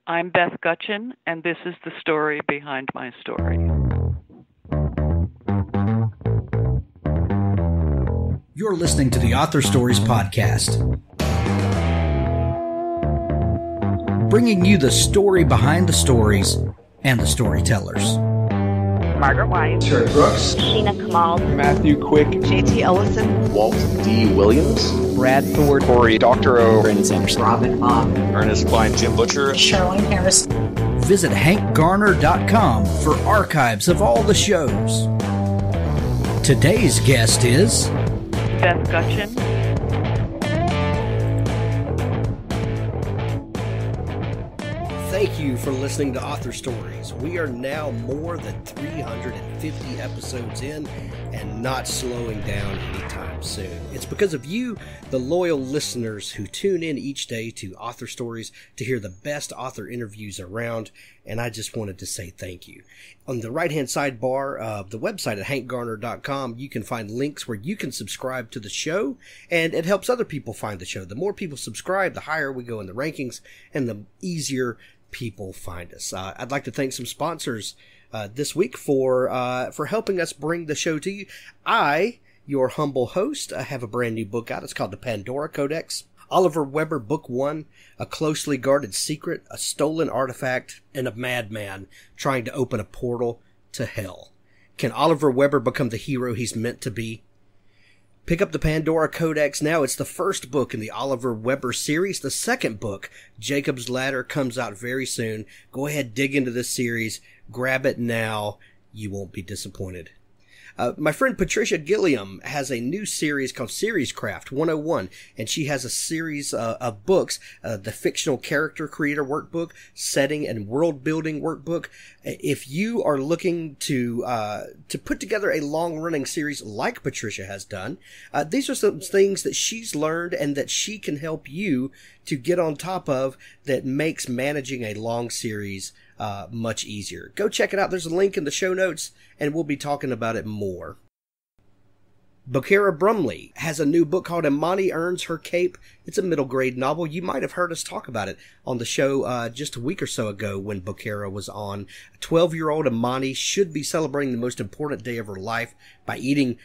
I'm Beth Gutcheon, and this is the story behind my story. You're listening to the Author Stories Podcast, bringing you the story behind the stories and the storytellers. Margaret White, Terry Brooks, Sheena Kamal, Matthew Quick, JT Ellison, Walt D. Williams, Brad Thor, Corey Dr. O, Brandon Sanderson, Robin Mom, Ernest Klein, Jim Butcher, Sherwin Harris. Visit hankgarner.com for archives of all the shows. Today's guest is Beth Gutcheon. Thank you for listening to Author Stories. We are now more than 350 episodes in and not slowing down anytime soon. It's because of you, the loyal listeners who tune in each day to Author Stories to hear the best author interviews around, and I just wanted to say thank you. On the right-hand sidebar of the website at hankgarner.com, you can find links where you can subscribe to the show, and it helps other people find the show. The more people subscribe, the higher we go in the rankings, and the easier people find us. I'd like to thank some sponsors this week for helping us bring the show to you. I, your humble host, have a brand new book out. It's called The Pandora Codex. Oliver Weber, Book 1, A Closely Guarded Secret, A Stolen Artifact, and a Madman Trying to Open a Portal to Hell. Can Oliver Weber become the hero he's meant to be? Pick up the Pandora Codex now. It's the first book in the Oliver Weber series. The second book, Jacob's Ladder, comes out very soon. Go ahead, dig into this series. Grab it now. You won't be disappointed. My friend Patricia Gilliam has a new series called Series Craft 101, and she has a series of books, the Fictional Character Creator Workbook, Setting and World Building Workbook. If you are looking to put together a long-running series like Patricia has done, these are some things that she's learned and that she can help you to get on top of that makes managing a long series much easier. Go check it out. There's a link in the show notes, and we'll be talking about it more. Bokera Brumley has a new book called Imani Earns Her Cape. It's a middle grade novel. You might have heard us talk about it on the show just a week or so ago when Bokera was on. 12-year-old Imani should be celebrating the most important day of her life by eating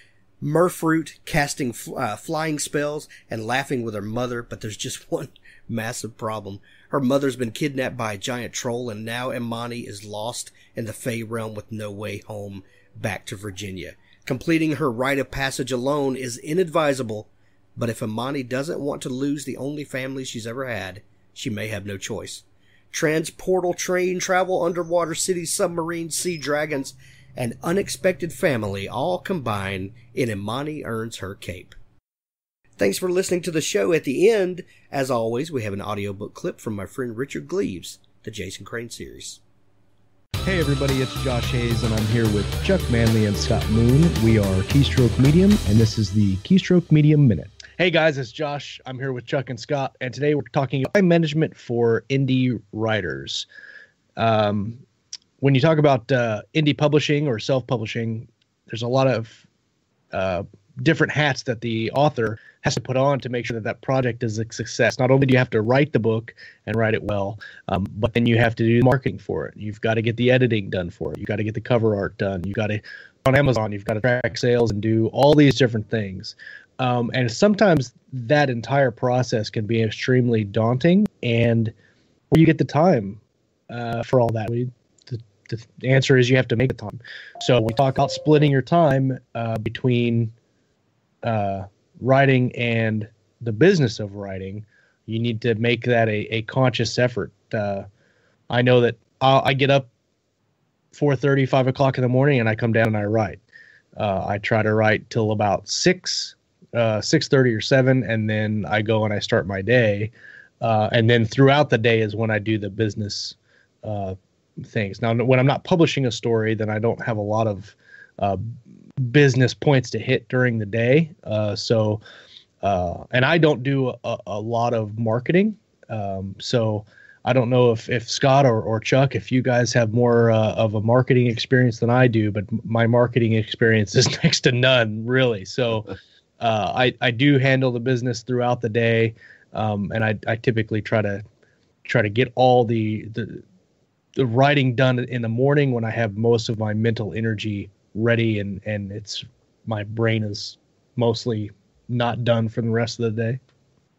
myrfruit, casting flying spells, and laughing with her mother, but there's just one massive problem. Her mother's been kidnapped by a giant troll, and now Imani is lost in the Fey realm with no way home back to Virginia. Completing her rite of passage alone is inadvisable, but if Imani doesn't want to lose the only family she's ever had, she may have no choice. Transportal train travel, underwater cities, submarines, sea dragons, and unexpected family all combine in Imani Earns Her Cape. Thanks for listening to the show. At the end, as always, we have an audiobook clip from my friend Richard Gleaves, the Jason Crane series. Hey everybody, it's Josh Hayes, and I'm here with Chuck Manley and Scott Moon. We are Keystroke Medium, and this is the Keystroke Medium Minute. Hey guys, it's Josh. I'm here with Chuck and Scott, and today we're talking about time management for indie writers. When you talk about indie publishing or self-publishing, there's a lot of different hats that the author has to put on to make sure that that project is a success. Not only do you have to write the book and write it well, but then you have to do marketing for it. You've got to get the editing done for it. You've got to get the cover art done. You've got to, on Amazon, you've got to track sales and do all these different things. And sometimes that entire process can be extremely daunting, and where you get the time for all that. The answer is you have to make the time. So we talk about splitting your time between writing and the business of writing. You need to make that a conscious effort. I know that I get up 4:30, 5 o'clock in the morning, and I come down and I write. I try to write till about 6:30 or 7, and then I go and I start my day. And then throughout the day is when I do the business things. Now, when I'm not publishing a story, then I don't have a lot of business points to hit during the day. And I don't do a lot of marketing. So I don't know if Scott or Chuck, if you guys have more of a marketing experience than I do, but my marketing experience is next to none, really. So I do handle the business throughout the day. And I typically try try to get all the writing done in the morning when I have most of my mental energy ready, and it's my brain is mostly not done for the rest of the day.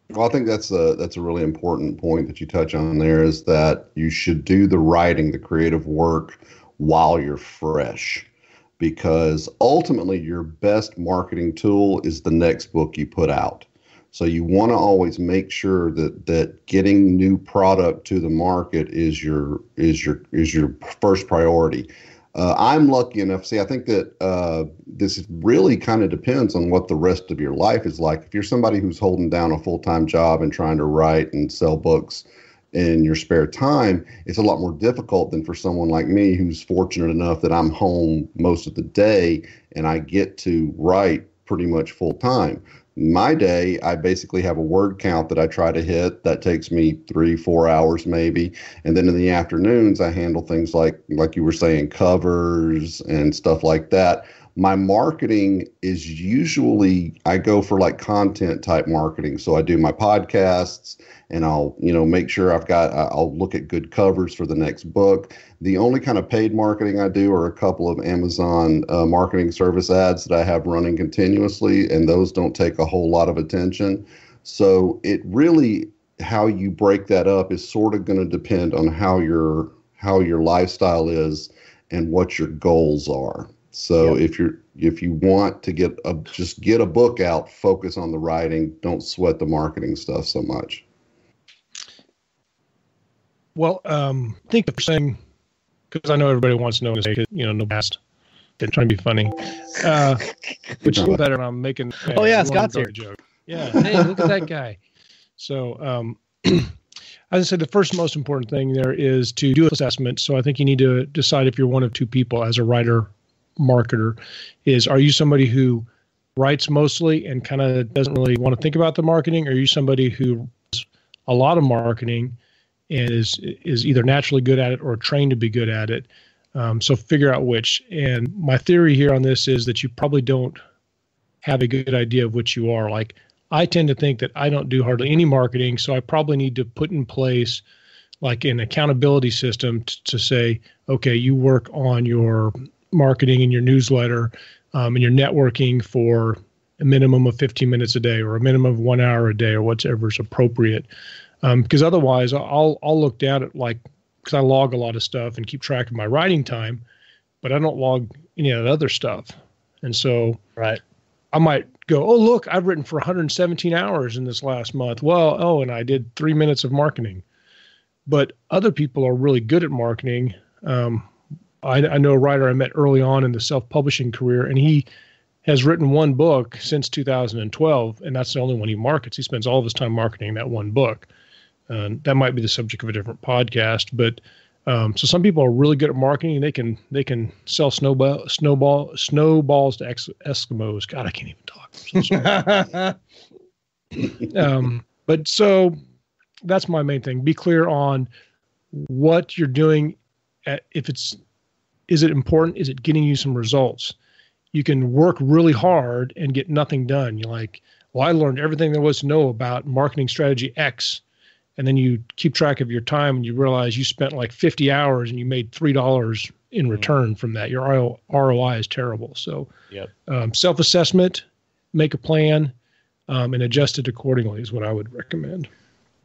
Well, I think that's a really important point that you touch on there, is that you should do the writing, the creative work, while you're fresh, because ultimately your best marketing tool is the next book you put out. So you want to always make sure that getting new product to the market is your first priority. I'm lucky enough. See, I think that this really kind of depends on what the rest of your life is like. If you're somebody who's holding down a full-time job and trying to write and sell books in your spare time, it's a lot more difficult than for someone like me, who's fortunate enough that I'm home most of the day and I get to write pretty much full time. My day, I basically have a word count that I try to hit. That takes me 3-4 hours maybe. And then in the afternoons, I handle things like you were saying, covers and stuff like that. My marketing is usually, I go for like content type marketing. So I do my podcasts, and I'll, make sure I'll look at good covers for the next book. The only kind of paid marketing I do are a couple of Amazon marketing service ads that I have running continuously, and those don't take a whole lot of attention. So it really, how you break that up is sort of going to depend on how your lifestyle is and what your goals are. So if you want to get a book out, focus on the writing, don't sweat the marketing stuff so much. Well, I think the first thing, because I know everybody wants to know this, no past. They're trying to be funny, which is better when I'm making. Oh yeah, Scott's here. Joke. Yeah, hey, look at that guy. So, as I said, the first most important thing there is to do an assessment. So I think you need to decide if you're one of two people as a writer marketer. Are you somebody who writes mostly and kind of doesn't really want to think about the marketing, or are you somebody who does a lot of marketing and is either naturally good at it or trained to be good at it? So figure out which. And my theory here on this is that you probably don't have a good idea of which you are. Like, I tend to think that I don't do hardly any marketing, so I probably need to put in place like an accountability system to say, okay, you work on your marketing and your newsletter and your networking for a minimum of 15 minutes a day or a minimum of 1 hour a day or whatever is appropriate. Because otherwise I'll look down at because I log a lot of stuff and keep track of my writing time, but I don't log any of that other stuff. And so I might go, oh, look, I've written for 117 hours in this last month. Well, and I did 3 minutes of marketing. But other people are really good at marketing. I know a writer I met early on in the self-publishing career, and he has written one book since 2012, and that's the only one he markets. He spends all of his time marketing that one book. That might be the subject of a different podcast, but so some people are really good at marketing. They can sell snowballs to Eskimos. God, I can't even talk. But so that's my main thing. Be clear on what you're doing. Is it important? Is it getting you some results? You can work really hard and get nothing done. You're like, well, I learned everything there was to know about marketing strategy X. And then you keep track of your time and you realize you spent like 50 hours and you made $3 in return from that. Your ROI is terrible. So self-assessment, make a plan, and adjust it accordingly is what I would recommend.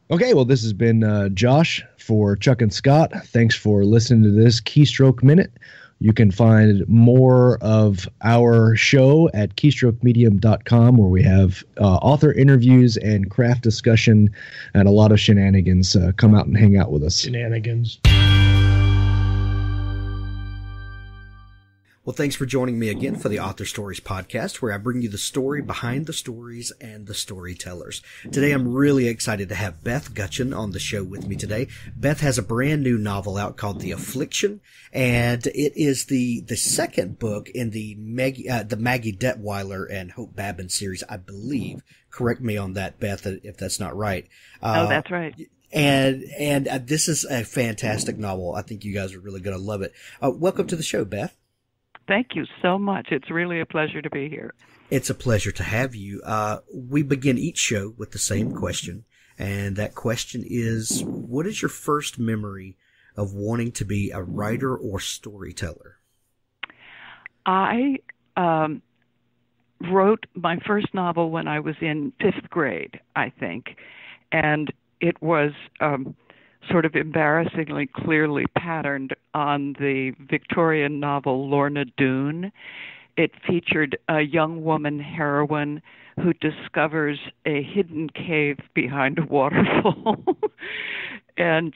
Okay, well, this has been Josh for Chuck and Scott. Thanks for listening to this Keystroke Minute. You can find more of our show at keystrokemedium.com, where we have author interviews and craft discussion and a lot of shenanigans. Come out and hang out with us. Shenanigans. Well, thanks for joining me again for the Author Stories podcast, where I bring you the story behind the stories and the storytellers. Today, I'm really excited to have Beth Gutcheon on the show with me today. Beth has a brand new novel out called The Affliction, and it is the second book in the Maggie Detweiler and Hope Babin series, I believe. Correct me on that, Beth, if that's not right. Oh, that's right. And this is a fantastic novel. I think you guys are really going to love it. Welcome to the show, Beth. Thank you so much. It's really a pleasure to be here. It's a pleasure to have you. We begin each show with the same question, And that question is, what is your first memory of wanting to be a writer or storyteller? I wrote my first novel when I was in fifth grade, I think, and it was sort of embarrassingly clearly patterned on the Victorian novel Lorna Doone. It featured a young woman heroine who discovers a hidden cave behind a waterfall. And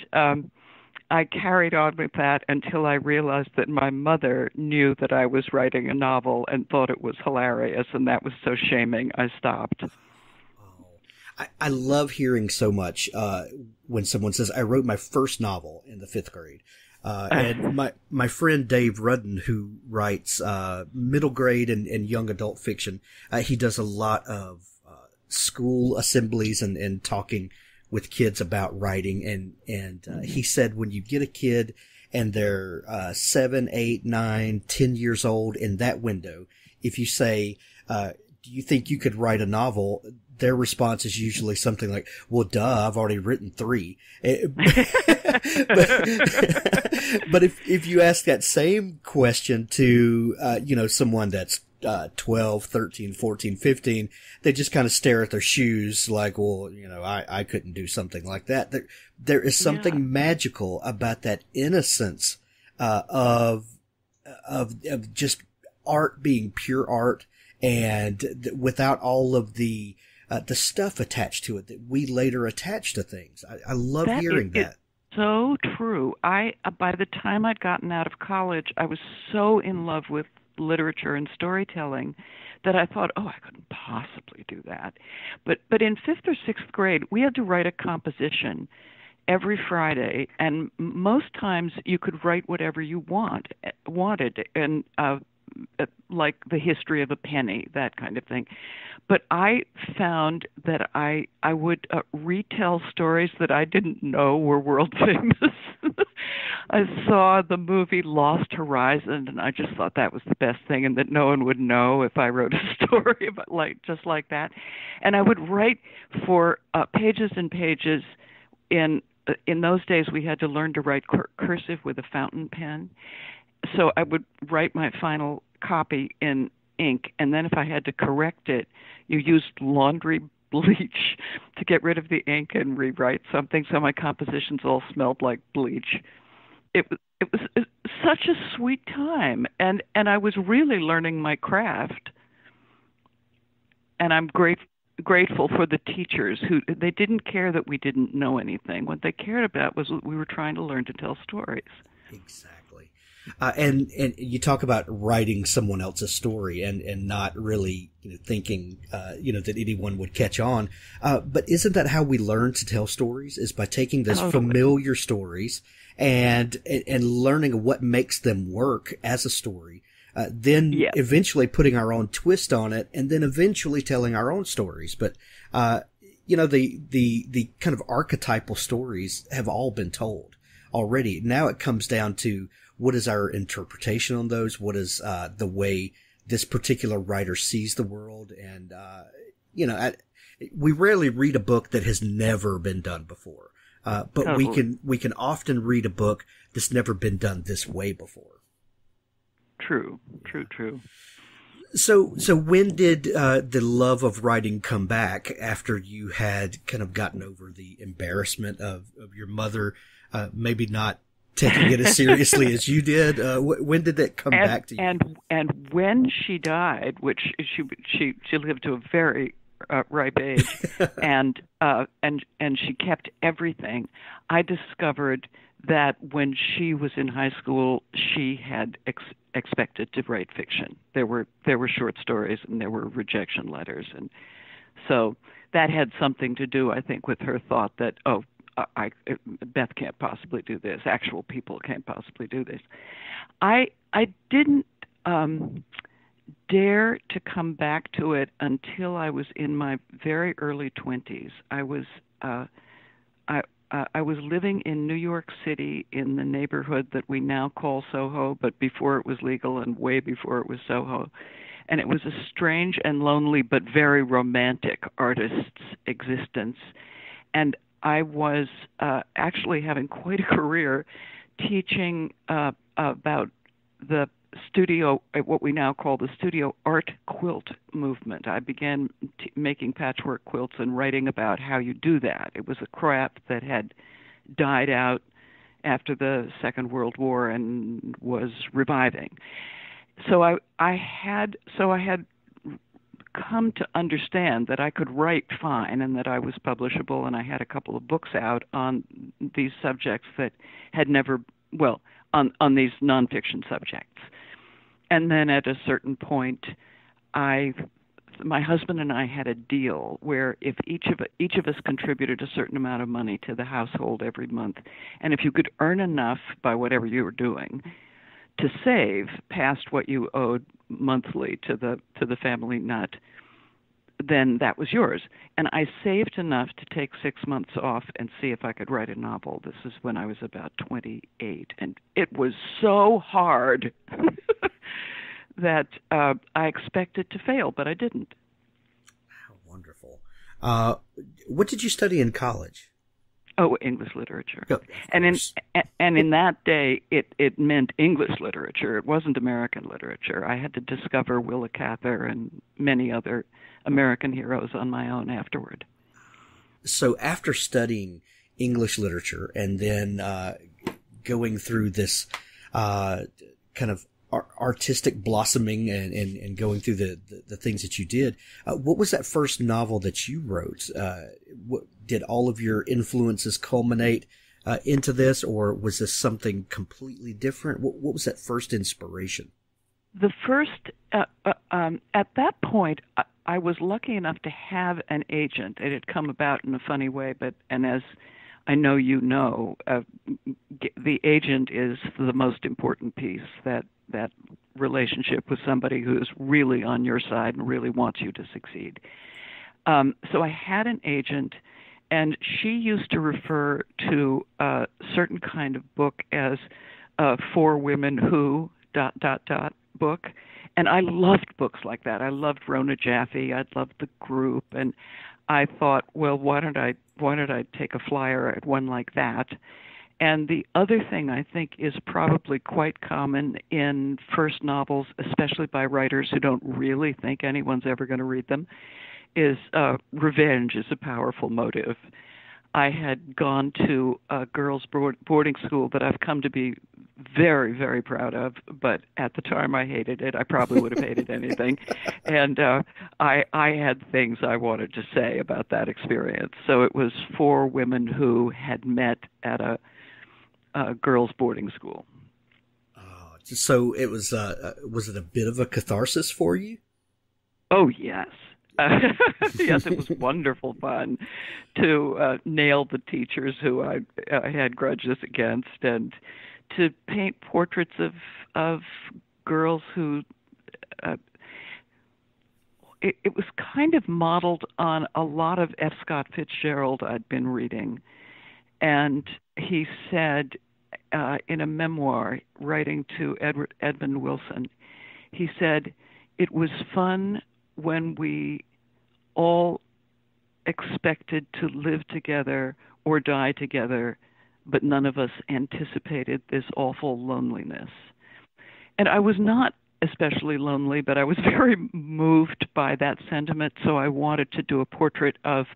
I carried on with that until I realized that my mother knew that I was writing a novel and thought it was hilarious, and that was so shaming, I stopped. I love hearing so much when someone says, I wrote my first novel in the fifth grade. And my friend Dave Rudden, who writes middle grade and young adult fiction, he does a lot of school assemblies and talking with kids about writing. And he said when you get a kid and they're 7, 8, 9, 10 years old in that window, if you say, do you think you could write a novel? Their response is usually something like, well, duh, I've already written 3. But if you ask that same question to, someone that's 12, 13, 14, 15, they just kind of stare at their shoes like, well, I couldn't do something like that. There is something magical about that innocence of just art being pure art, and without all of the stuff attached to it that we later attach to things. I love hearing that. So true. By the time I'd gotten out of college, I was so in love with literature and storytelling that I thought, I couldn't possibly do that. But in fifth or sixth grade, we had to write a composition every Friday, and most times you could write whatever you wanted, and like the history of a penny, that kind of thing. But I found that I would retell stories that I didn't know were world famous. I saw the movie Lost Horizon, and I just thought that was the best thing, and that no one would know if I wrote a story about just like that. And I would write for pages and pages. In those days, we had to learn to write cursive with a fountain pen. So I would write my final copy in ink, and then if I had to correct it, you used laundry bleach to get rid of the ink and rewrite something. So my compositions all smelled like bleach. It was such a sweet time, and I was really learning my craft. And I'm grateful for the teachers who they didn't care that we didn't know anything. What they cared about was we were trying to learn to tell stories. Exactly. And you talk about writing someone else's story and not really thinking that anyone would catch on. But isn't that how we learn to tell stories? Is by taking those familiar stories and learning what makes them work as a story. Then eventually putting our own twist on it, and then eventually telling our own stories. But the kind of archetypal stories have all been told already. Now it comes down to, what is our interpretation on those? What is the way this particular writer sees the world? And we rarely read a book that has never been done before, but we can often read a book that's never been done this way before. True. So when did the love of writing come back after you had kind of gotten over the embarrassment of your mother maybe not taking it as seriously as you did? When did that come back to you? And when she died, which she lived to a very ripe age, and she kept everything, I discovered that when she was in high school, she had expected to write fiction. There were short stories and there were rejection letters, and so that had something to do, I think, with her thought that Beth can't possibly do this. Actual people can't possibly do this. I didn't dare to come back to it until I was in my very early 20s. I was living in New York City in the neighborhood that we now call Soho, but before it was legal and way before it was Soho. And it was a strange and lonely but very romantic artist's existence. and I was actually having quite a career teaching about the studio, what we now call the studio art quilt movement. I began making patchwork quilts and writing about how you do that. It was a craft that had died out after the Second World War and was reviving. So I had come to understand that I could write fine and that I was publishable, and I had a couple of books out on these subjects that had never, well, on these nonfiction subjects. And then at a certain point, my husband and I had a deal where if each of us contributed a certain amount of money to the household every month, and if you could earn enough by whatever you were doing to save past what you owed monthly to the family nut, then that was yours. And I saved enough to take 6 months off and see if I could write a novel. This is when I was about 28, and it was so hard that I expected to fail, but I didn't. How wonderful. What did you study in college? Oh, English literature. Oh, and in that day, it meant English literature. It wasn't American literature. I had to discover Willa Cather and many other American heroes on my own afterward. So after studying English literature and then going through this kind of artistic blossoming and going through the things that you did, what was that first novel that you wrote? Did all of your influences culminate into this, or was this something completely different? What was that first inspiration? The first, at that point, I was lucky enough to have an agent. It had come about in a funny way, and as I know you know, the agent is the most important piece, that relationship with somebody who is really on your side and really wants you to succeed. So I had an agent, and she used to refer to a certain kind of book as For Women Who ... book. And I loved books like that. I loved Rona Jaffe. I loved The Group. And I thought, well, why don't I take a flyer at one like that? And the other thing I think is probably quite common in first novels, especially by writers who don't really think anyone's ever going to read them, is revenge is a powerful motive. I had gone to a girls' boarding school that I've come to be very, very proud of, but at the time I hated it. I probably would have hated anything. And I had things I wanted to say about that experience. So it was 4 women who had met at a girls' boarding school. So it was it a bit of a catharsis for you? Oh, yes. Yes, it was wonderful fun to nail the teachers who I had grudges against, and to paint portraits of girls who it was kind of modeled on a lot of F. Scott Fitzgerald I'd been reading. And he said in a memoir writing to Edmund Wilson, he said, "It was fun when we all expected to live together or die together, but none of us anticipated this awful loneliness." And I was not especially lonely, but I was very moved by that sentiment, so I wanted to do a portrait of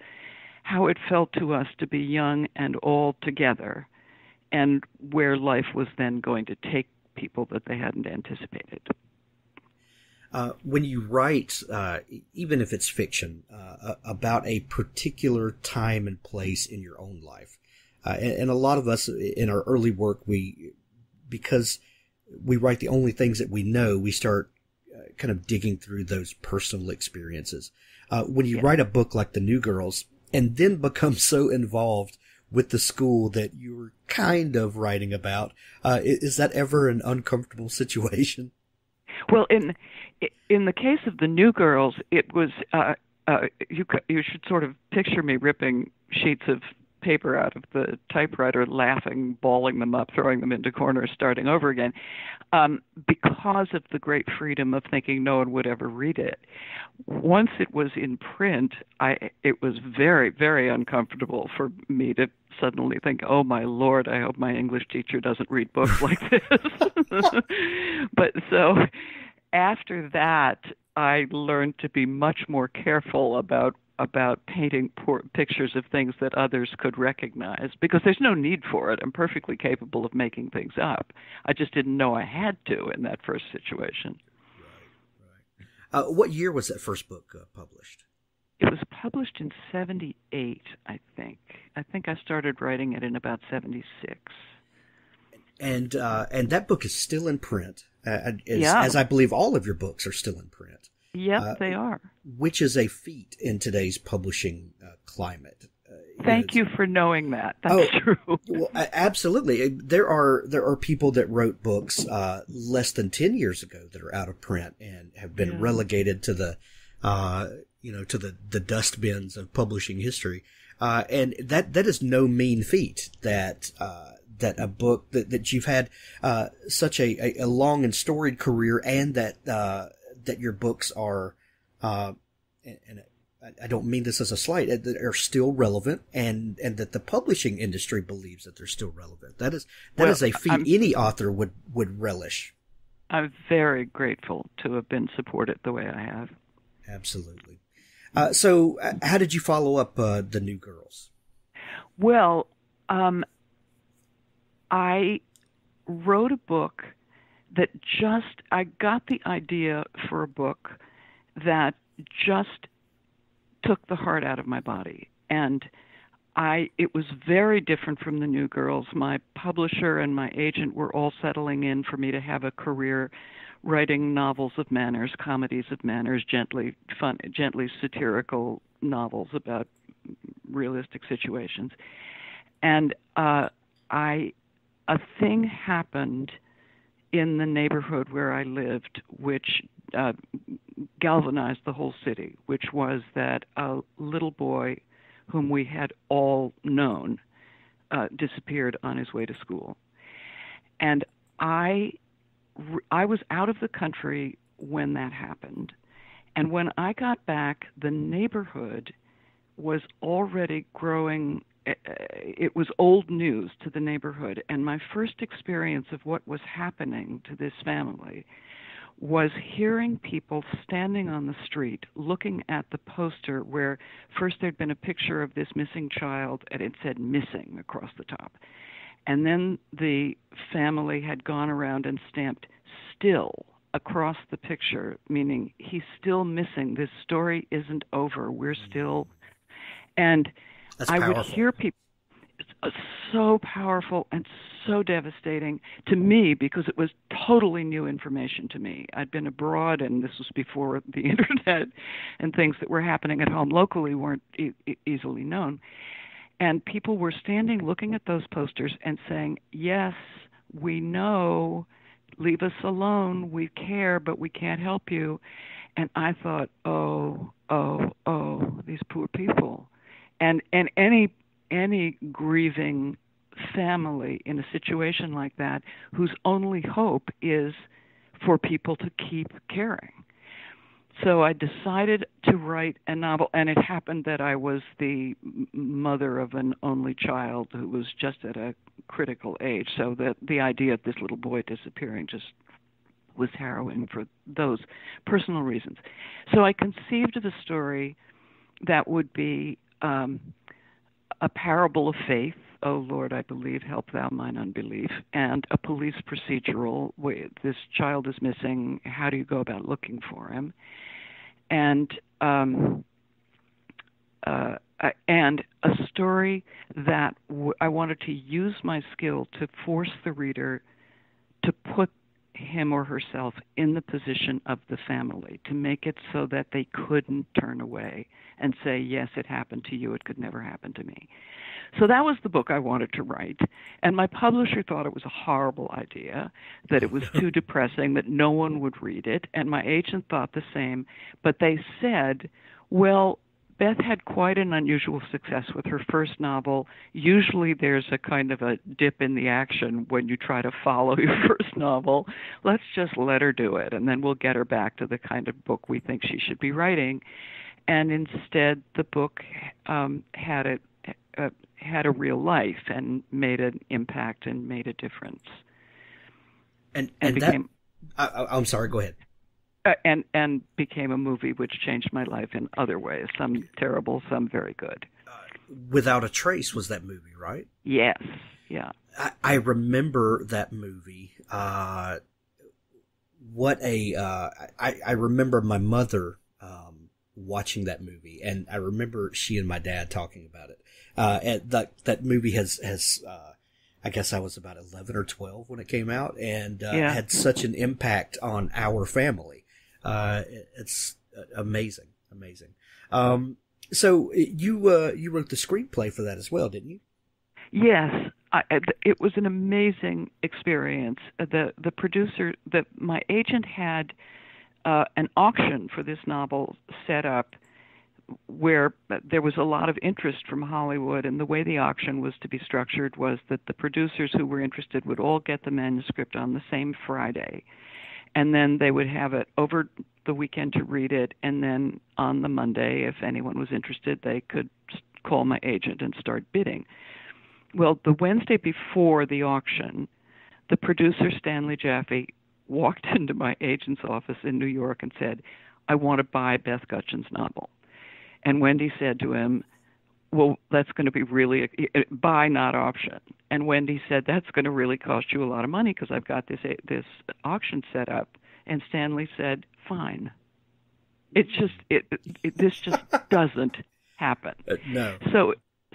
how it felt to us to be young and all together, and where life was then going to take people that they hadn't anticipated. When you write, even if it's fiction, about a particular time and place in your own life, and a lot of us in our early work, because we write the only things that we know, we start kind of digging through those personal experiences. When you write a book like The New Girls, and then become so involved with the school that you were kind of writing about, is that ever an uncomfortable situation? Well, in the case of The New Girls, it was you should sort of picture me ripping sheets of paper out of the typewriter, laughing, balling them up, throwing them into corners, starting over again, because of the great freedom of thinking no one would ever read it. Once it was in print, it was very, very uncomfortable for me to suddenly think, oh, my Lord, I hope my English teacher doesn't read books like this. But so after that, I learned to be much more careful about painting pictures of things that others could recognize, because there's no need for it. I'm perfectly capable of making things up. I just didn't know I had to in that first situation. Right. What year was that first book published? It was published in 1978, I think. I think I started writing it in about 1976. And that book is still in print, yeah. As I believe all of your books are still in print. Yep, they are. Which is a feat in today's publishing climate. Thank you for knowing that. That's true. Well, absolutely. There are people that wrote books less than 10 years ago that are out of print and have been relegated to the to the dustbins of publishing history. And that is no mean feat that a book that you've had such a long and storied career, and that your books are, and I don't mean this as a slight, that are still relevant, and that the publishing industry believes that they're still relevant. That is a feat any author would relish. I'm very grateful to have been supported the way I have. Absolutely. So how did you follow up The New Girls? Well, I wrote a book that I got the idea for a book that just took the heart out of my body. And it was very different from The New Girls. My publisher and my agent were all settling in for me to have a career writing novels of manners, comedies of manners, gently satirical novels about realistic situations. And a thing happened in the neighborhood where I lived, which galvanized the whole city, which was that a little boy whom we had all known disappeared on his way to school. And I was out of the country when that happened. And when I got back, the neighborhood was already growing. It was old news to the neighborhood. And my first experience of what was happening to this family was hearing people standing on the street looking at the poster where first there'd been a picture of this missing child and it said missing across the top. And then the family had gone around and stamped still across the picture, meaning he's still missing. This story isn't over. We're still. And that's I powerful. Would hear people. It's so powerful and so devastating to me because it was totally new information to me. I'd been abroad, and this was before the internet, and things that were happening at home locally weren't easily known. And people were standing looking at those posters and saying, yes, we know, leave us alone, we care, but we can't help you. And I thought, oh, these poor people. And any grieving family in a situation like that whose only hope is for people to keep caring. So I decided to write a novel, and it happened that I was the mother of an only child who was just at a critical age, so that the idea of this little boy disappearing just was harrowing for those personal reasons. So I conceived of a story that would be a parable of faith, oh Lord, I believe, help thou mine unbelief, and a police procedural, this child is missing, how do you go about looking for him? And a story that I wanted to use my skill to force the reader to put him or herself in the position of the family, to make it so that they couldn't turn away and say, yes, it happened to you, it could never happen to me. So that was the book I wanted to write. And my publisher thought it was a horrible idea, that it was too depressing, that no one would read it. And my agent thought the same. But they said, well, Beth had quite an unusual success with her first novel. Usually there's a kind of a dip in the action when you try to follow your first novel. Let's just let her do it, and then we'll get her back to the kind of book we think she should be writing. And instead, the book had a real life and made an impact and made a difference. And became, I'm sorry, go ahead. And became a movie which changed my life in other ways, some terrible, some very good. Without a Trace was that movie, right? Yes, yeah. I remember that movie. I remember my mother watching that movie, and I remember she and my dad talking about it. And that movie has I guess I was about 11 or 12 when it came out, and had such an impact on our family. It's amazing. So you wrote the screenplay for that as well, didn't you? Yes, it was an amazing experience. The producer, my agent had an auction for this novel set up where there was a lot of interest from Hollywood, and the way the auction was to be structured was that the producers who were interested would all get the manuscript on the same Friday, and then they would have it over the weekend to read it, and then on the Monday, if anyone was interested, they could call my agent and start bidding. Well, the Wednesday before the auction, the producer, Stanley Jaffe, walked into my agent's office in New York and said, "I want to buy Beth Gutcheon's novel." And Wendy said to him, "Well, that's going to be really buy, not auction." And Wendy said, "That's going to really cost you a lot of money because I've got this auction set up." And Stanley said, "Fine." It's just this just doesn't happen. No.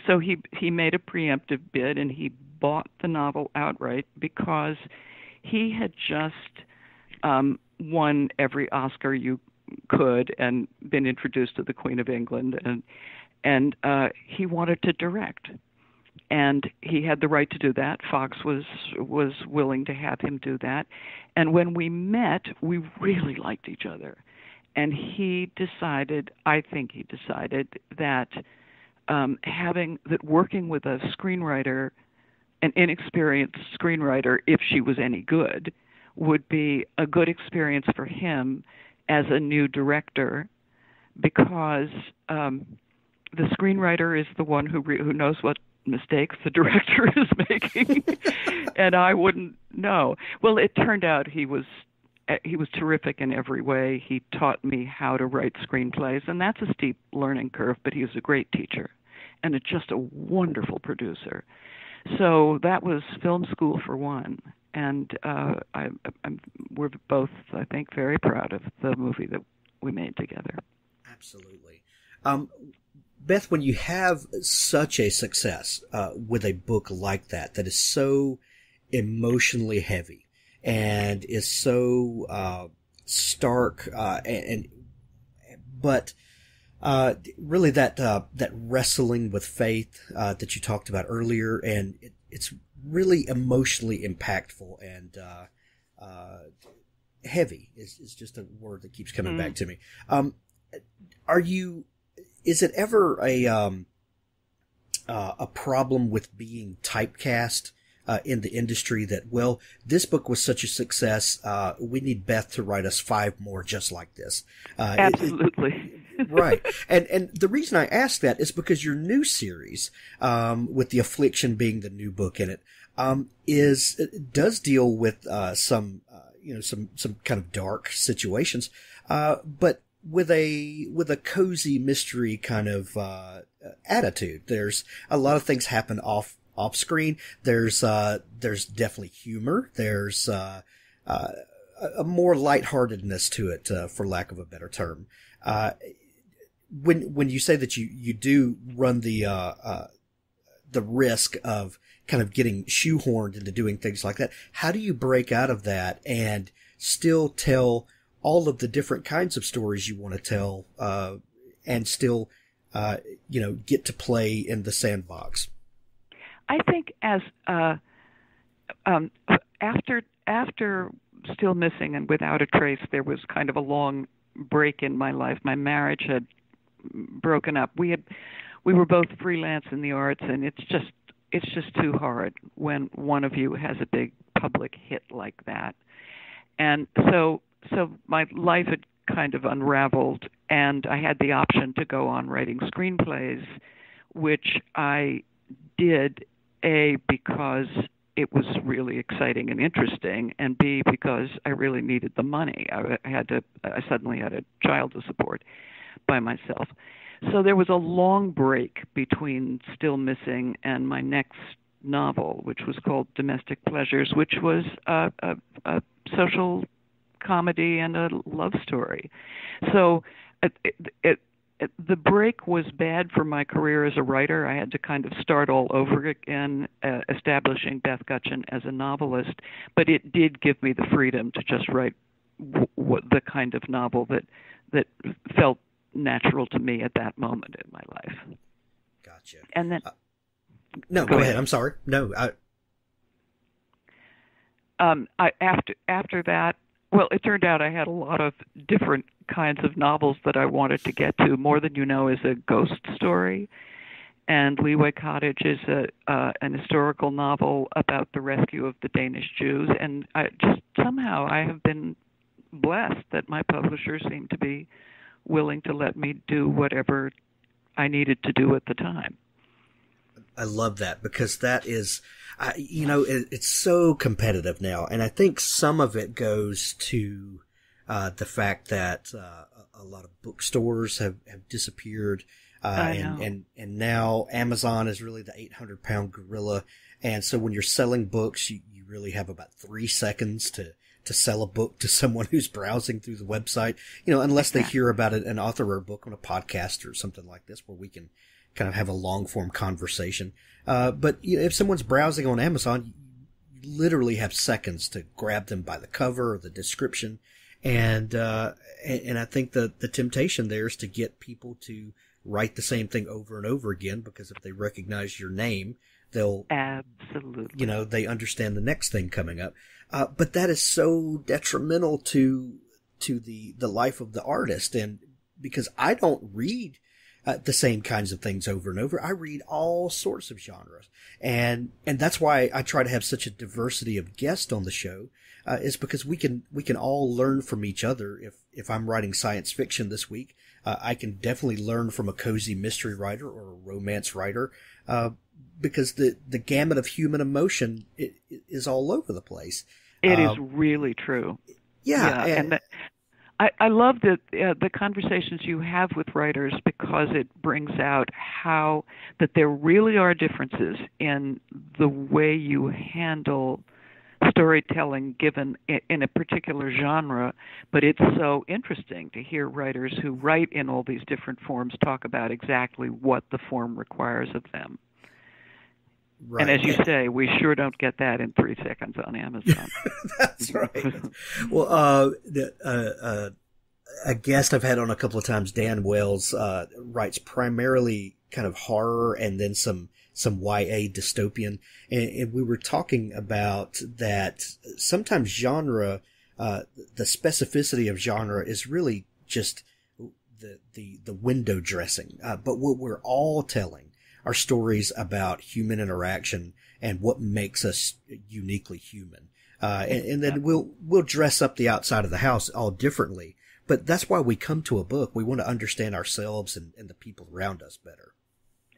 So he made a preemptive bid, and he bought the novel outright because he had just won every Oscar you could and been introduced to the Queen of England, and he wanted to direct, and he had the right to do that. Fox was willing to have him do that, and when we met, we really liked each other, and I think he decided that working with a screenwriter, an inexperienced screenwriter, if she was any good, would be a good experience for him as a new director, because the screenwriter is the one who knows what mistakes the director is making, and I wouldn't know. Well, it turned out he was terrific in every way. He taught me how to write screenplays, and that's a steep learning curve, but he was a great teacher and just a wonderful producer. So that was film school for one. And we're both, I think, very proud of the movie that we made together. Absolutely. Beth, when you have such a success with a book like that is so emotionally heavy and is so stark, but really that wrestling with faith that you talked about earlier, and it's really emotionally impactful and heavy is just a word that keeps coming back to me. Is it ever a problem with being typecast in the industry that, well, this book was such a success, we need Beth to write us 5 more just like this? Absolutely. Right. And the reason I ask that is because your new series, with the Affliction being the new book in it, does deal with some kind of dark situations, but with a cozy mystery kind of attitude. There's a lot of things happen off screen. There's definitely humor. There's a more lightheartedness to it, for lack of a better term. When you say that you do run the risk of kind of getting shoehorned into doing things like that, how do you break out of that and still tell all of the different kinds of stories you want to tell, and still, get to play in the sandbox? I think as after Still Missing and Without a Trace, there was kind of a long break in my life. My marriage had broken up. We were both freelance in the arts, and it's just too hard when one of you has a big public hit like that. And so my life had kind of unraveled, and I had the option to go on writing screenplays, which I did, A, because it was really exciting and interesting, and B, because I really needed the money. I suddenly had a child to support by myself. So there was a long break between Still Missing and my next novel, which was called Domestic Pleasures, which was a social comedy and a love story. So the break was bad for my career as a writer. I had to kind of start all over again, establishing Beth Gutcheon as a novelist, but it did give me the freedom to just write the kind of novel that felt natural to me at that moment in my life. Gotcha. And then no, go ahead. I'm sorry. No, after that, well, it turned out I had a lot of different kinds of novels that I wanted to get to. More Than You Know is a ghost story, and Leeway Cottage is an historical novel about the rescue of the Danish Jews. And somehow I have been blessed that my publishers seem to be willing to let me do whatever I needed to do at the time. I love that, because that is, it's so competitive now. And I think some of it goes to the fact that a lot of bookstores have disappeared. And now Amazon is really the 800-pound gorilla. And so when you're selling books, you really have about 3 seconds to sell a book to someone who's browsing through the website, unless they hear about it, an author or a book on a podcast or something like this, where we can kind of have a long form conversation. But if someone's browsing on Amazon, you literally have seconds to grab them by the cover or the description. And I think the temptation there is to get people to write the same thing over and over again, because if they recognize your name, they'll absolutely, they understand the next thing coming up. But that is so detrimental to the life of the artist. And because I don't read the same kinds of things over and over, I read all sorts of genres. And that's why I try to have such a diversity of guests on the show, is because we can all learn from each other. If I'm writing science fiction this week, I can definitely learn from a cozy mystery writer or a romance writer, because the gamut of human emotion is all over the place. It is really true. Yeah. And I love the conversations you have with writers, because it brings out that there really are differences in the way you handle storytelling given in a particular genre. But it's so interesting to hear writers who write in all these different forms talk about exactly what the form requires of them. Right. And as you say, we sure don't get that in 3 seconds on Amazon. That's right. Well, a guest I've had on a couple of times, Dan Wells, writes primarily kind of horror and then some YA dystopian. And we were talking about that sometimes genre, the specificity of genre is really just the window dressing. But what we're all telling are stories about human interaction and what makes us uniquely human. And then we'll dress up the outside of the house all differently. But that's why we come to a book. We want to understand ourselves and the people around us better.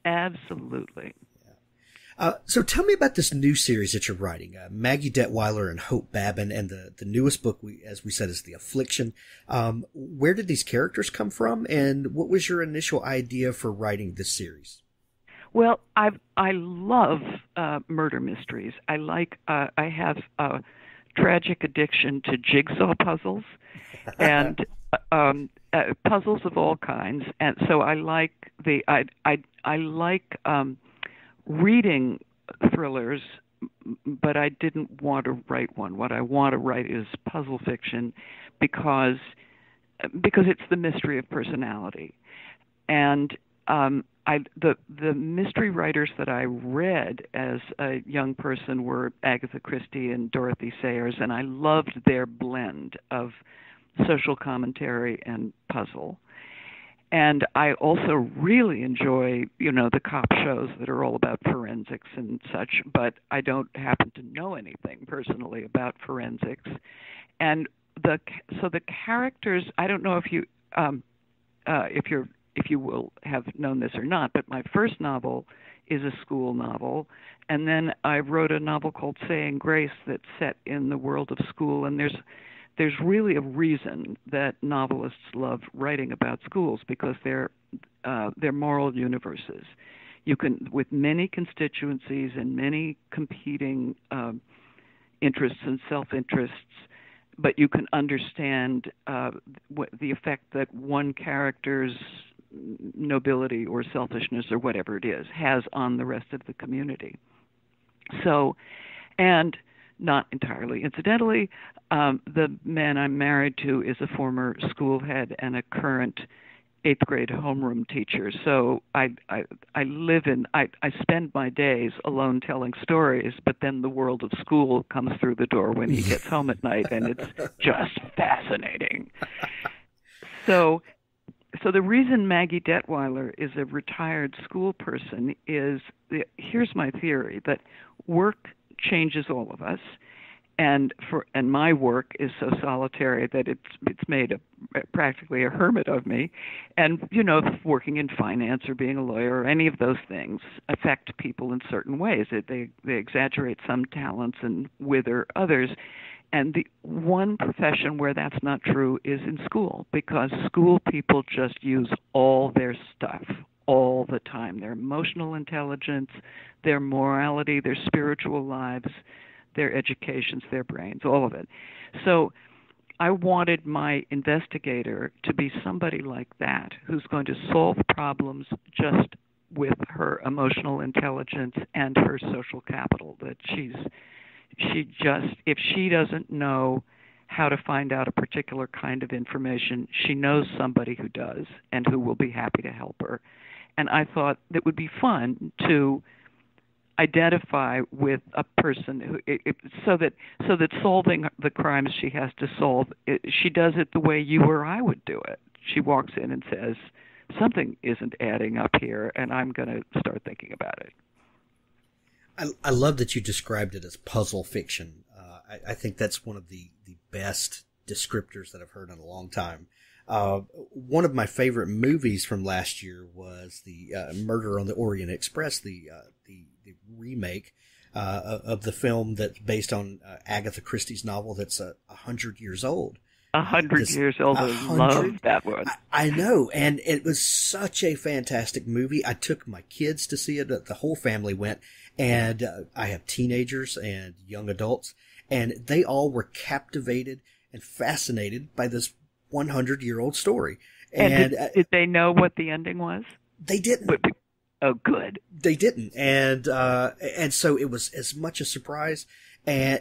Absolutely. Yeah. So tell me about this new series that you're writing, Maggie Detweiler and Hope Babin, and the newest book, as we said, is The Affliction. Where did these characters come from, and what was your initial idea for writing this series? Well, I love murder mysteries. I have a tragic addiction to jigsaw puzzles and puzzles of all kinds, and so I like reading thrillers, but I didn't want to write one. What I want to write is puzzle fiction, because it's the mystery of personality, and the mystery writers that I read as a young person were Agatha Christie and Dorothy Sayers, and I loved their blend of social commentary and puzzle. And I also really enjoy, the cop shows that are all about forensics and such, but I don't happen to know anything personally about forensics. And the characters, I don't know if you will have known this or not, but my first novel is a school novel, and then I wrote a novel called Saying Grace that's set in the world of school, and there's really a reason that novelists love writing about schools, because they're moral universes. You can, with many constituencies and many competing interests and self-interests, but you can understand the effect that one character's nobility or selfishness or whatever it is has on the rest of the community. So, and not entirely incidentally, the man I'm married to is a former school head and a current 8th grade homeroom teacher. So I spend my days alone telling stories, but then the world of school comes through the door when he gets home at night, and it's just fascinating. So the reason Maggie Detweiler is a retired school person is, here's my theory, that work changes all of us, and my work is so solitary that it's made practically a hermit of me. And working in finance or being a lawyer or any of those things affect people in certain ways. They exaggerate some talents and wither others. And the one profession where that's not true is in school, because school people just use all their stuff all the time. Their emotional intelligence, their morality, their spiritual lives, their educations, their brains, all of it. So I wanted my investigator to be somebody like that, who's going to solve problems just with her emotional intelligence and her social capital, that if she doesn't know how to find out a particular kind of information, she knows somebody who does and who will be happy to help her. And I thought it would be fun to identify with a person who, so that solving the crimes she has to solve, she does it the way you or I would do it. She walks in and says, something isn't adding up here, and I'm going to start thinking about it. I love that you described it as puzzle fiction. I think that's one of the best descriptors that I've heard in a long time. One of my favorite movies from last year was the Murder on the Orient Express, the remake of the film that's based on Agatha Christie's novel that's 100 years old. 100 years old. I love that one. I know, and it was such a fantastic movie. I took my kids to see it. The whole family went, and I have teenagers and young adults, and they all were captivated and fascinated by this 100-year-old story. And did they know what the ending was? They didn't. Oh, good. They didn't, and so it was as much a surprise. And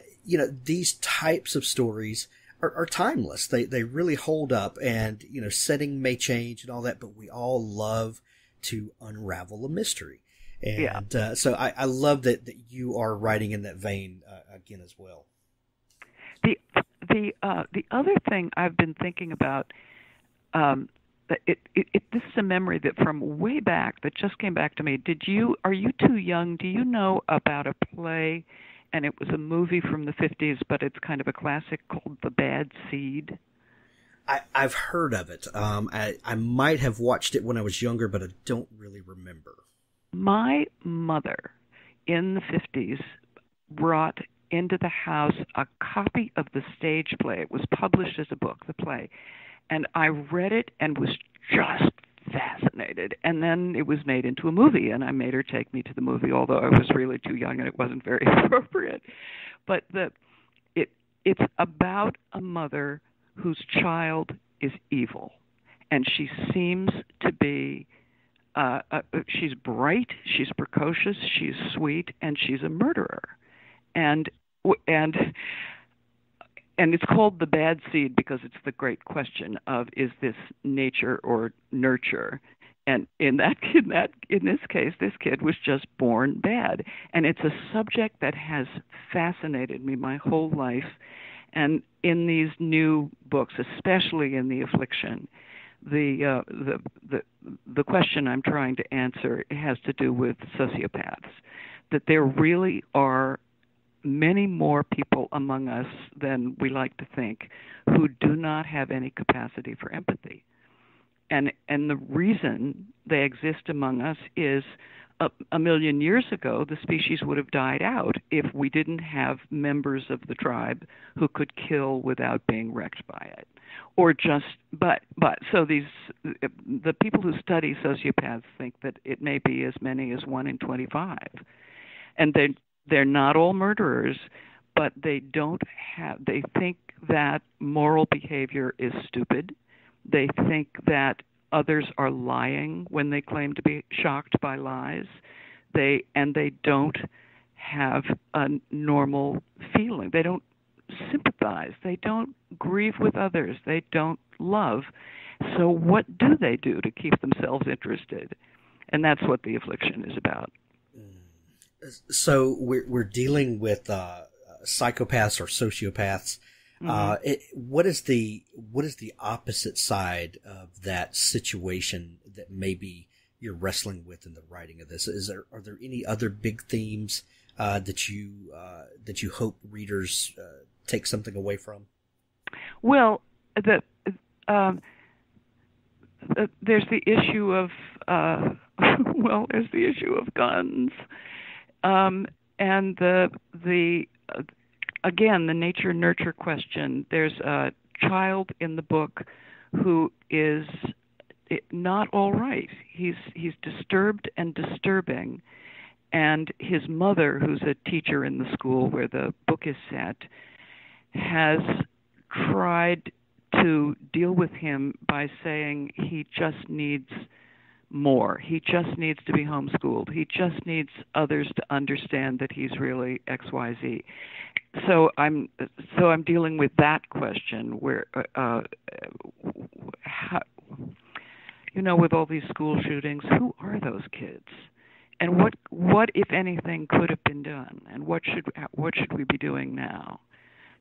these types of stories are timeless. They really hold up, and setting may change and all that, but we all love to unravel a mystery. And so I love that you are writing in that vein again as well. The other thing I've been thinking about, this is a memory that from way back that just came back to me. Are you too young? Do you know about a play, and it was a movie from the 50s, but it's kind of a classic, called The Bad Seed? I've heard of it. I might have watched it when I was younger, but I don't really remember. My mother in the 50s brought into the house a copy of the stage play. It was published as a book, the play. And I read it and was just fascinated. And then it was made into a movie, and I made her take me to the movie, although I was really too young and it wasn't very appropriate. But it's about a mother whose child is evil. And she seems to be, she's bright, she's precocious, she's sweet, and she's a murderer. And it's called The Bad Seed because it's the great question of, is this nature or nurture? And in this case, this kid was just born bad. And it's a subject that has fascinated me my whole life. And in these new books, especially in The Affliction, the question I'm trying to answer has to do with sociopaths. That there really are many more people among us than we like to think who do not have any capacity for empathy. And the reason they exist among us is a million years ago, the species would have died out if we didn't have members of the tribe who could kill without being wrecked by it. Or just, so the people who study sociopaths think that it may be as many as 1 in 25. And they're not all murderers, but they think that moral behavior is stupid. They think that others are lying when they claim to be shocked by lies. They don't have a normal feeling. They don't sympathize. They don't grieve with others. They don't love. So what do they do to keep themselves interested? And that's what the affliction is about. So we're dealing with psychopaths or sociopaths. What is the opposite side of that situation that maybe you're wrestling with in the writing of this? Are there any other big themes that you hope readers take something away from? Well, there's the issue of there's the issue of guns, and again, the nature-nurture question. There's a child in the book who is not all right. He's disturbed and disturbing, and his mother, who's a teacher in the school where the book is set, has tried to deal with him by saying he just needs more. He just needs to be homeschooled. He just needs others to understand that he's really XYZ. So I'm dealing with that question where, with all these school shootings, who are those kids, and what if anything could have been done, and what should we be doing now?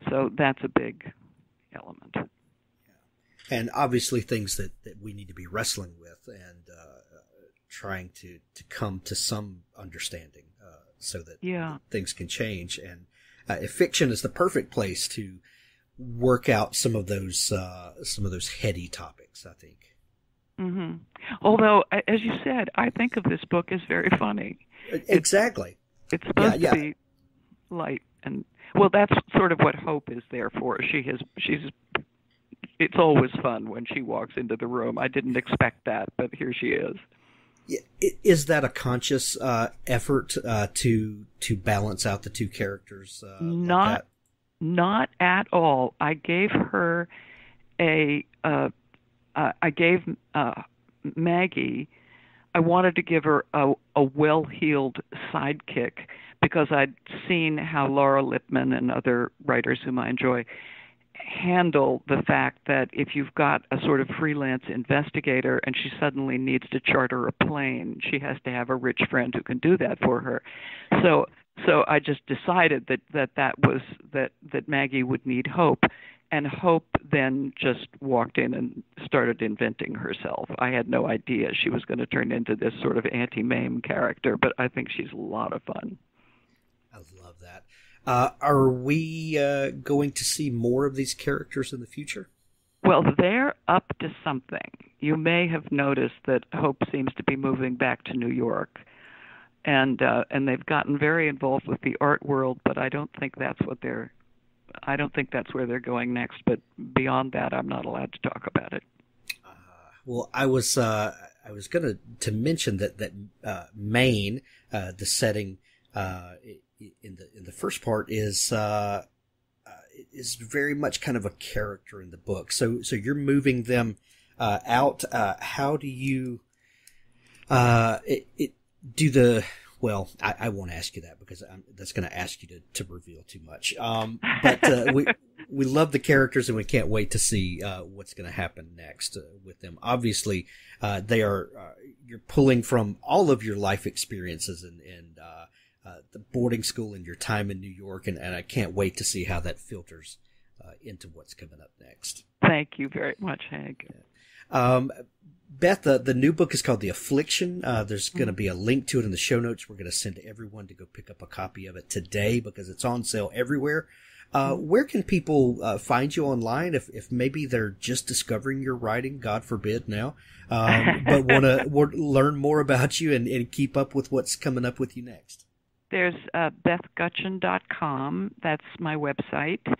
So that's a big element. And obviously things that we need to be wrestling with and trying to come to some understanding so that things can change. And fiction is the perfect place to work out some of those heady topics, I think. Mm-hmm. Although, as you said, I think of this book as very funny. Exactly. It's supposed to be light, and that's sort of what Hope is there for. It's always fun when she walks into the room. I didn't expect that, but here she is. Is that a conscious effort to balance out the two characters? Not at all. I gave her Maggie. I wanted to give her a well-heeled sidekick because I'd seen how Laura Lippman and other writers whom I enjoy handle the fact that if you've got a sort of freelance investigator and she suddenly needs to charter a plane, she has to have a rich friend who can do that for her. So I just decided that Maggie would need Hope, and Hope then just walked in and started inventing herself. I had no idea she was going to turn into this sort of anti-Mame character, but I think she's a lot of fun. I love that. Are we going to see more of these characters in the future? Well, they're up to something. You may have noticed that Hope seems to be moving back to New York, and they've gotten very involved with the art world. But I don't think that's where they're going next. But beyond that, I'm not allowed to talk about it. Well, I was going to mention that Maine, the setting. In the first part is very much kind of a character in the book. So you're moving them out. How do you do the? Well, I won't ask you that because that's going to ask you to reveal too much. But we love the characters and we can't wait to see what's going to happen next with them. Obviously, they are you're pulling from all of your life experiences and the boarding school and your time in New York, and I can't wait to see how that filters into what's coming up next. Thank you very much, Hank. Beth, the new book is called The Affliction. There's going to be a link to it in the show notes. We're going to send everyone to go pick up a copy of it today because it's on sale everywhere. Where can people find you online if maybe they're just discovering your writing, God forbid now, but want to learn more about you and keep up with what's coming up with you next? There's BethGutcheon.com. That's my website.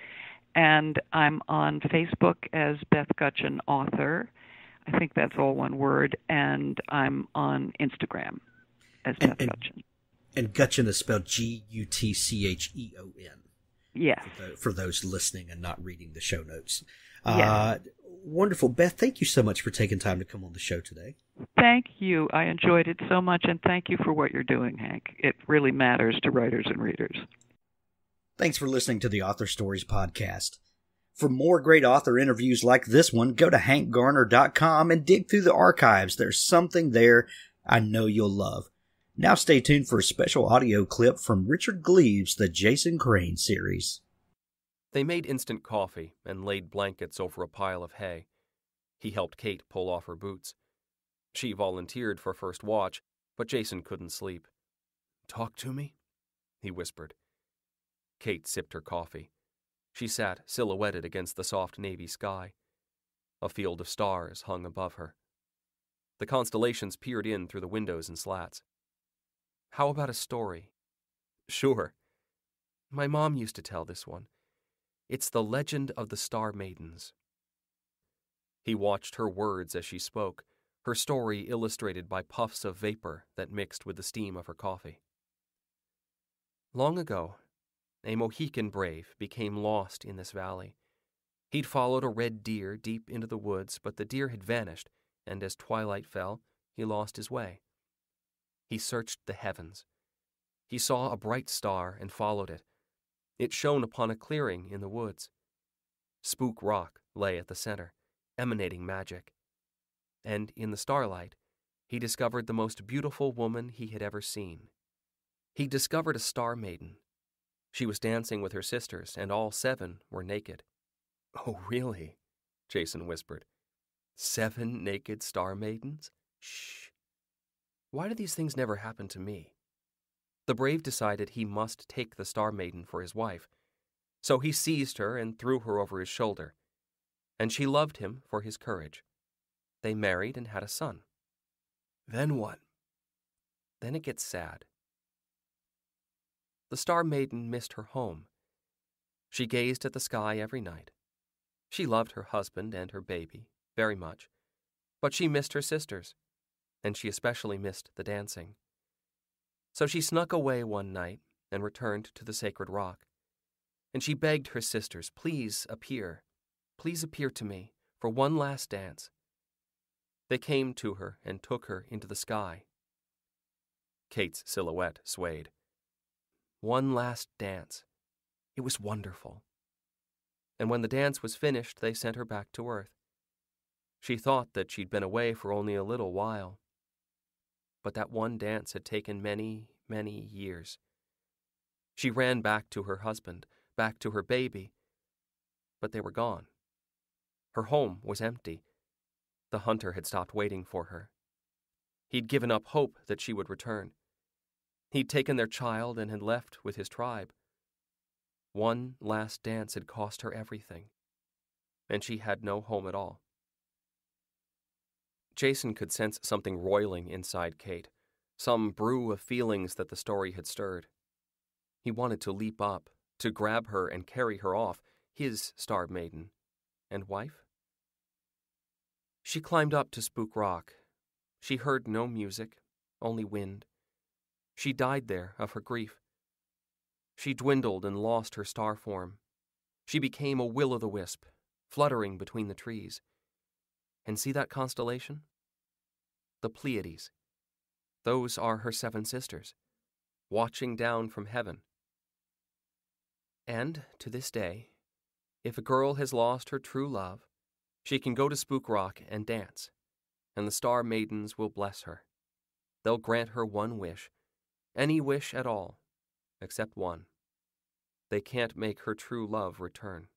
And I'm on Facebook as Beth Gutcheon Author. I think that's all one word. And I'm on Instagram as Beth Gutcheon. And Gutcheon is spelled Gutcheon. Yes. For those listening and not reading the show notes. Yes. Wonderful. Beth, thank you so much for taking time to come on the show today. Thank you. I enjoyed it so much, and thank you for what you're doing, Hank. It really matters to writers and readers. Thanks for listening to the Author Stories podcast. For more great author interviews like this one, go to hankgarner.com and dig through the archives. There's something there I know you'll love. Now stay tuned for a special audio clip from Richard Gleaves' The Jason Crane series. They made instant coffee and laid blankets over a pile of hay. He helped Kate pull off her boots. She volunteered for first watch, but Jason couldn't sleep. "Talk to me?" he whispered. Kate sipped her coffee. She sat silhouetted against the soft navy sky. A field of stars hung above her. The constellations peered in through the windows and slats. "How about a story?" "Sure. My mom used to tell this one. It's the legend of the Star Maidens." He watched her words as she spoke, her story illustrated by puffs of vapor that mixed with the steam of her coffee. "Long ago, a Mohican brave became lost in this valley. He'd followed a red deer deep into the woods, but the deer had vanished, and as twilight fell, he lost his way. He searched the heavens. He saw a bright star and followed it. It shone upon a clearing in the woods. Spook Rock lay at the center, emanating magic. And in the starlight, he discovered the most beautiful woman he had ever seen. He discovered a star maiden. She was dancing with her sisters, and all 7 were naked." "Oh, really?" Jason whispered. 7 naked star maidens? Shh. Why do these things never happen to me? The brave decided he must take the star maiden for his wife, so he seized her and threw her over his shoulder, and she loved him for his courage. They married and had a son. Then what? Then it gets sad. The star maiden missed her home. She gazed at the sky every night. She loved her husband and her baby very much, but she missed her sisters, and she especially missed the dancing. So she snuck away one night and returned to the sacred rock, and she begged her sisters, please appear to me for one last dance. They came to her and took her into the sky. Kate's silhouette swayed. One last dance. It was wonderful. And when the dance was finished, they sent her back to Earth. She thought that she'd been away for only a little while. But that one dance had taken many, many years. She ran back to her husband, back to her baby, but they were gone. Her home was empty. The hunter had stopped waiting for her. He'd given up hope that she would return. He'd taken their child and had left with his tribe. One last dance had cost her everything, and she had no home at all. Jason could sense something roiling inside Kate, some brew of feelings that the story had stirred. He wanted to leap up, to grab her and carry her off, his star maiden and wife. She climbed up to Spook Rock. She heard no music, only wind. She died there of her grief. She dwindled and lost her star form. She became a will-o'-the-wisp, fluttering between the trees. And see that constellation? The Pleiades. Those are her 7 sisters, watching down from heaven. And, to this day, if a girl has lost her true love, she can go to Spook Rock and dance, and the star maidens will bless her. They'll grant her one wish, any wish at all, except one. They can't make her true love return.